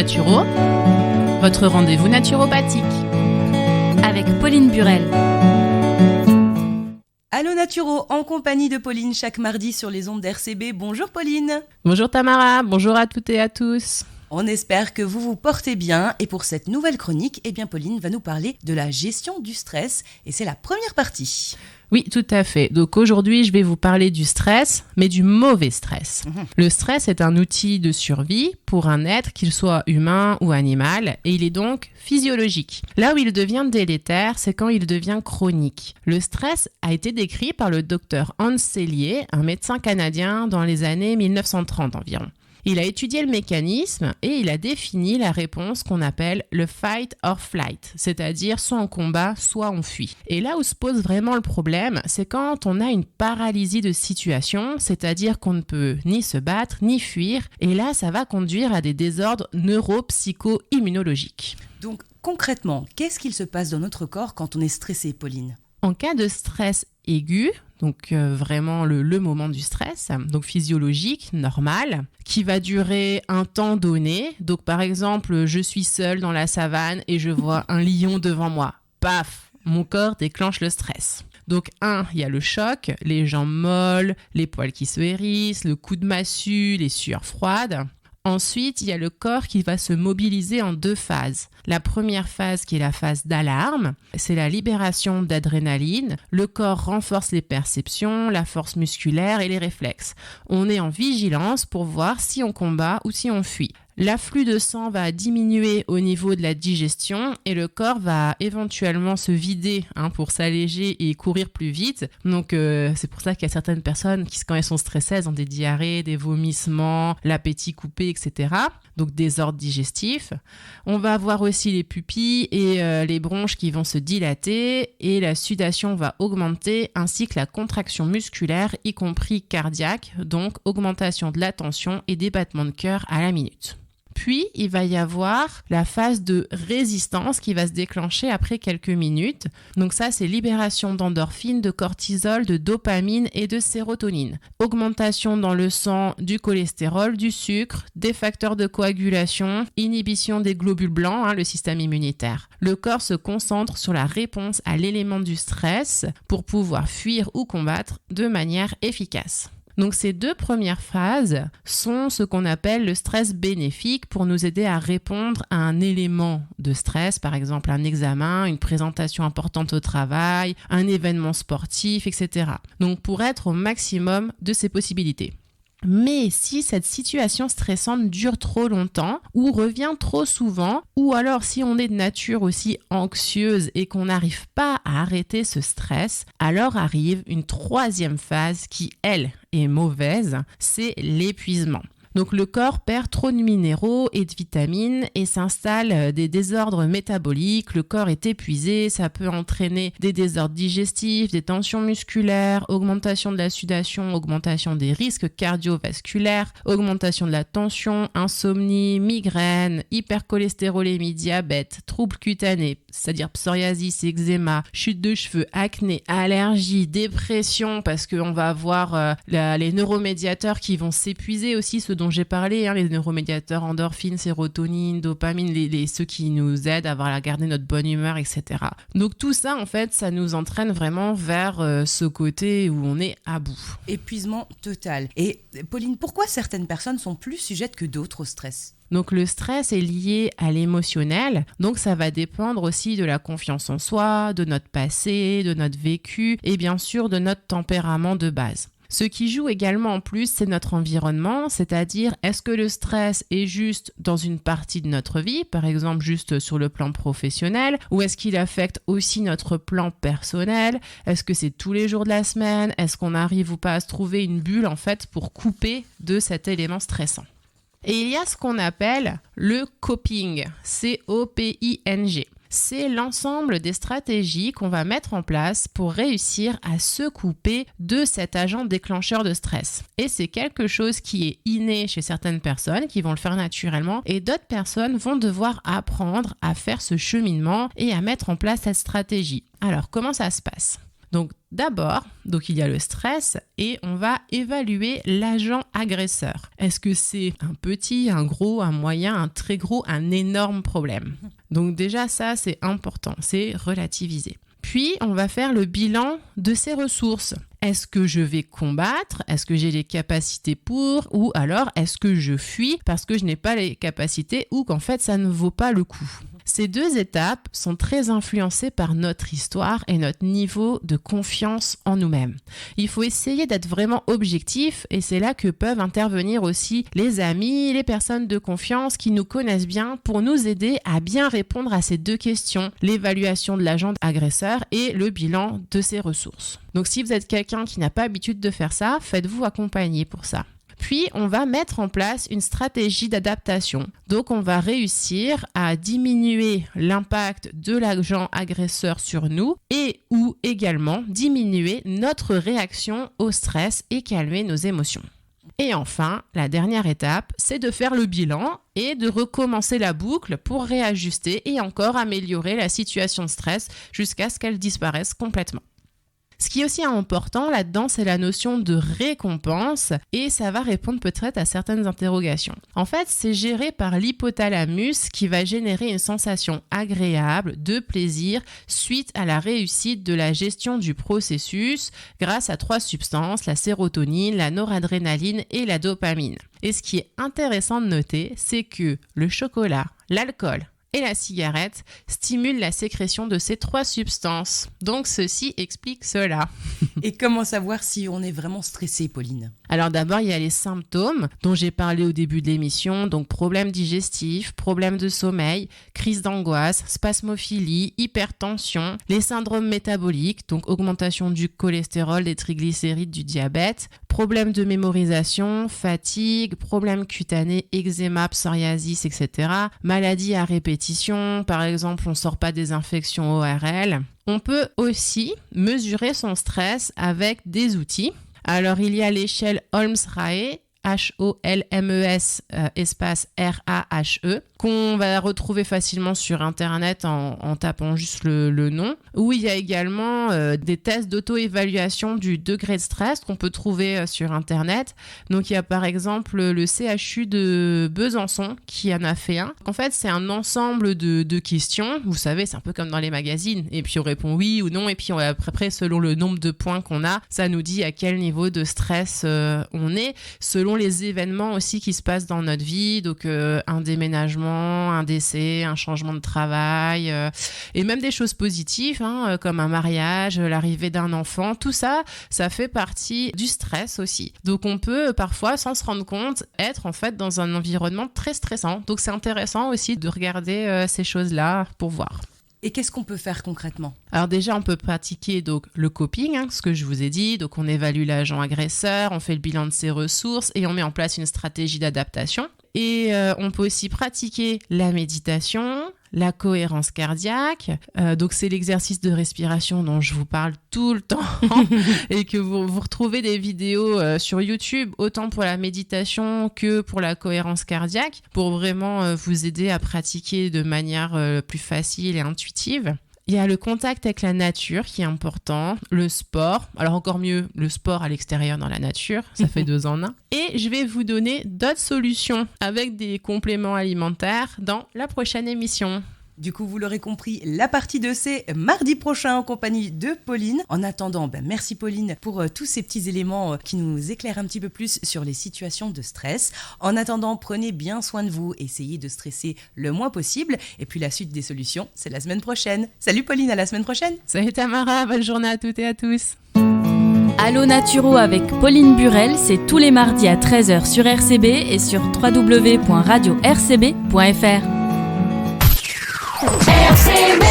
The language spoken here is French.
Naturo, votre rendez-vous naturopathique. Avec Pauline Burel. Allô Naturo, en compagnie de Pauline chaque mardi sur les ondes d'RCB. Bonjour Pauline. Bonjour Tamara, bonjour à toutes et à tous. On espère que vous vous portez bien et pour cette nouvelle chronique, Pauline va nous parler de la gestion du stress et c'est la première partie. Oui, tout à fait. Donc aujourd'hui, je vais vous parler du stress, mais du mauvais stress. Le stress est un outil de survie pour un être, qu'il soit humain ou animal, et il est donc physiologique. Là où il devient délétère, c'est quand il devient chronique. Le stress a été décrit par le docteur Hans Selye, un médecin canadien dans les années 1930 environ. Il a étudié le mécanisme et il a défini la réponse qu'on appelle le fight or flight, c'est-à-dire soit on combat, soit on fuit. Et là où se pose vraiment le problème, c'est quand on a une paralysie de situation, c'est-à-dire qu'on ne peut ni se battre, ni fuir, et là ça va conduire à des désordres neuro-psycho-immunologiques. Donc concrètement, qu'est-ce qu'il se passe dans notre corps quand on est stressé, Pauline ? En cas de stress aigu, donc vraiment le moment du stress, donc physiologique, normal, qui va durer un temps donné. Donc par exemple, je suis seule dans la savane et je vois un lion devant moi. Paf, mon corps déclenche le stress. Donc il y a le choc, les jambes molles, les poils qui se hérissent, le coup de massue, les sueurs froides. Ensuite, il y a le corps qui va se mobiliser en 2 phases. La première phase qui est la phase d'alarme, c'est la libération d'adrénaline. Le corps renforce les perceptions, la force musculaire et les réflexes. On est en vigilance pour voir si on combat ou si on fuit. L'afflux de sang va diminuer au niveau de la digestion et le corps va éventuellement se vider pour s'alléger et courir plus vite. Donc c'est pour ça qu'il y a certaines personnes qui, quand elles sont stressées, elles ont des diarrhées, des vomissements, l'appétit coupé, etc. Donc désordre digestif. On va avoir aussi les pupilles et les bronches qui vont se dilater et la sudation va augmenter ainsi que la contraction musculaire, y compris cardiaque, donc augmentation de la tension et des battements de cœur à la minute. Puis, il va y avoir la phase de résistance qui va se déclencher après quelques minutes. Donc ça, c'est libération d'endorphines, de cortisol, de dopamine et de sérotonine. Augmentation dans le sang du cholestérol, du sucre, des facteurs de coagulation, inhibition des globules blancs, le système immunitaire. Le corps se concentre sur la réponse à l'élément du stress pour pouvoir fuir ou combattre de manière efficace. Donc ces 2 premières phases sont ce qu'on appelle le stress bénéfique pour nous aider à répondre à un élément de stress, par exemple un examen, une présentation importante au travail, un événement sportif, etc. Donc pour être au maximum de ses possibilités. Mais si cette situation stressante dure trop longtemps ou revient trop souvent, ou alors si on est de nature aussi anxieuse et qu'on n'arrive pas à arrêter ce stress, alors arrive une 3e phase qui, elle, est mauvaise, c'est l'épuisement. Donc le corps perd trop de minéraux et de vitamines et s'installe des désordres métaboliques, le corps est épuisé, ça peut entraîner des désordres digestifs, des tensions musculaires, augmentation de la sudation, augmentation des risques cardiovasculaires, augmentation de la tension, insomnie, migraine, hypercholestérolémie, diabète, troubles cutanés, c'est-à-dire psoriasis, eczéma, chute de cheveux, acné, allergie, dépression, parce qu'on va avoir les neuromédiateurs qui vont s'épuiser aussi, ceux dont j'ai parlé, les neuromédiateurs, endorphines, sérotonine, dopamine, ceux qui nous aident à garder notre bonne humeur, etc. Donc tout ça, en fait, ça nous entraîne vraiment vers ce côté où on est à bout. Épuisement total. Et Pauline, pourquoi certaines personnes sont plus sujettes que d'autres au stress ? Donc le stress est lié à l'émotionnel, donc ça va dépendre aussi de la confiance en soi, de notre passé, de notre vécu et bien sûr de notre tempérament de base. Ce qui joue également en plus, c'est notre environnement, c'est-à-dire est-ce que le stress est juste dans une partie de notre vie, par exemple juste sur le plan professionnel, ou est-ce qu'il affecte aussi notre plan personnel? Est-ce que c'est tous les jours de la semaine? Est-ce qu'on arrive ou pas à se trouver une bulle en fait pour couper de cet élément stressant? Et il y a ce qu'on appelle le coping, C-O-P-I-N-G. C'est l'ensemble des stratégies qu'on va mettre en place pour réussir à se couper de cet agent déclencheur de stress. Et c'est quelque chose qui est inné chez certaines personnes qui vont le faire naturellement et d'autres personnes vont devoir apprendre à faire ce cheminement et à mettre en place cette stratégie. Alors, comment ça se passe ? Donc, D'abord, donc il y a le stress et on va évaluer l'agent agresseur. Est-ce que c'est un petit, un gros, un moyen, un très gros, un énorme problème? Donc déjà ça c'est important, c'est relativiser. Puis on va faire le bilan de ses ressources. Est-ce que je vais combattre? Est-ce que j'ai les capacités pour? Ou alors est-ce que je fuis parce que je n'ai pas les capacités ou qu'en fait ça ne vaut pas le coup? Ces deux étapes sont très influencées par notre histoire et notre niveau de confiance en nous-mêmes. Il faut essayer d'être vraiment objectif et c'est là que peuvent intervenir aussi les amis, les personnes de confiance qui nous connaissent bien pour nous aider à bien répondre à ces deux questions, l'évaluation de l'agent agresseur et le bilan de ses ressources. Donc si vous êtes quelqu'un qui n'a pas l'habitude de faire ça, faites-vous accompagner pour ça. Puis, on va mettre en place une stratégie d'adaptation. Donc, on va réussir à diminuer l'impact de l'agent agresseur sur nous et ou également diminuer notre réaction au stress et calmer nos émotions. Et enfin, la dernière étape, c'est de faire le bilan et de recommencer la boucle pour réajuster et encore améliorer la situation de stress jusqu'à ce qu'elle disparaisse complètement. Ce qui est aussi important là-dedans, c'est la notion de récompense et ça va répondre peut-être à certaines interrogations. En fait, c'est géré par l'hypothalamus qui va générer une sensation agréable de plaisir suite à la réussite de la gestion du processus grâce à 3 substances, la sérotonine, la noradrénaline et la dopamine. Et ce qui est intéressant de noter, c'est que le chocolat, l'alcool, et la cigarette stimule la sécrétion de ces 3 substances. Donc, ceci explique cela. Et comment savoir si on est vraiment stressé, Pauline? Alors d'abord, il y a les symptômes dont j'ai parlé au début de l'émission, donc problèmes digestifs, problèmes de sommeil, crise d'angoisse, spasmophilie, hypertension, les syndromes métaboliques, donc augmentation du cholestérol, des triglycérides, du diabète, problèmes de mémorisation, fatigue, problèmes cutanés, eczéma, psoriasis, etc. Maladies à répétition, par exemple, on ne sort pas des infections ORL. On peut aussi mesurer son stress avec des outils. Alors, il y a l'échelle Holmes-Rahe, H-O-L-M-E-S espace R-A-H-E, qu'on va retrouver facilement sur Internet en tapant juste le nom, où il y a également des tests d'auto-évaluation du degré de stress qu'on peut trouver sur Internet. Donc, il y a par exemple le CHU de Besançon qui en a fait un. En fait, c'est un ensemble de questions. Vous savez, c'est un peu comme dans les magazines. Et puis, on répond oui ou non. Et puis, après, selon le nombre de points qu'on a, ça nous dit à quel niveau de stress on est, selon les événements aussi qui se passent dans notre vie, donc un déménagement, un décès, un changement de travail, et même des choses positives, comme un mariage, l'arrivée d'un enfant, tout ça, ça fait partie du stress aussi. Donc on peut parfois, sans se rendre compte, être en fait dans un environnement très stressant. Donc c'est intéressant aussi de regarder ces choses-là pour voir. Et qu'est-ce qu'on peut faire concrètement? Alors déjà, on peut pratiquer donc le coping, ce que je vous ai dit. Donc on évalue l'agent agresseur, on fait le bilan de ses ressources et on met en place une stratégie d'adaptation. Et on peut aussi pratiquer la méditation, la cohérence cardiaque. Donc c'est l'exercice de respiration dont je vous parle tout le temps et que vous retrouvez des vidéos sur YouTube, autant pour la méditation que pour la cohérence cardiaque, pour vraiment vous aider à pratiquer de manière plus facile et intuitive. Il y a le contact avec la nature qui est important, le sport, alors encore mieux le sport à l'extérieur dans la nature, ça fait 2 en 1. Et je vais vous donner d'autres solutions avec des compléments alimentaires dans la prochaine émission. Du coup, vous l'aurez compris, la partie 2, c'est mardi prochain en compagnie de Pauline. En attendant, merci Pauline pour tous ces petits éléments qui nous éclairent un petit peu plus sur les situations de stress. En attendant, prenez bien soin de vous, essayez de stresser le moins possible. Et puis la suite des solutions, c'est la semaine prochaine. Salut Pauline, à la semaine prochaine. Salut Tamara, bonne journée à toutes et à tous. Allo Naturo avec Pauline Burel, c'est tous les mardis à 13h sur RCB et sur www.radio-rcb.fr. RCB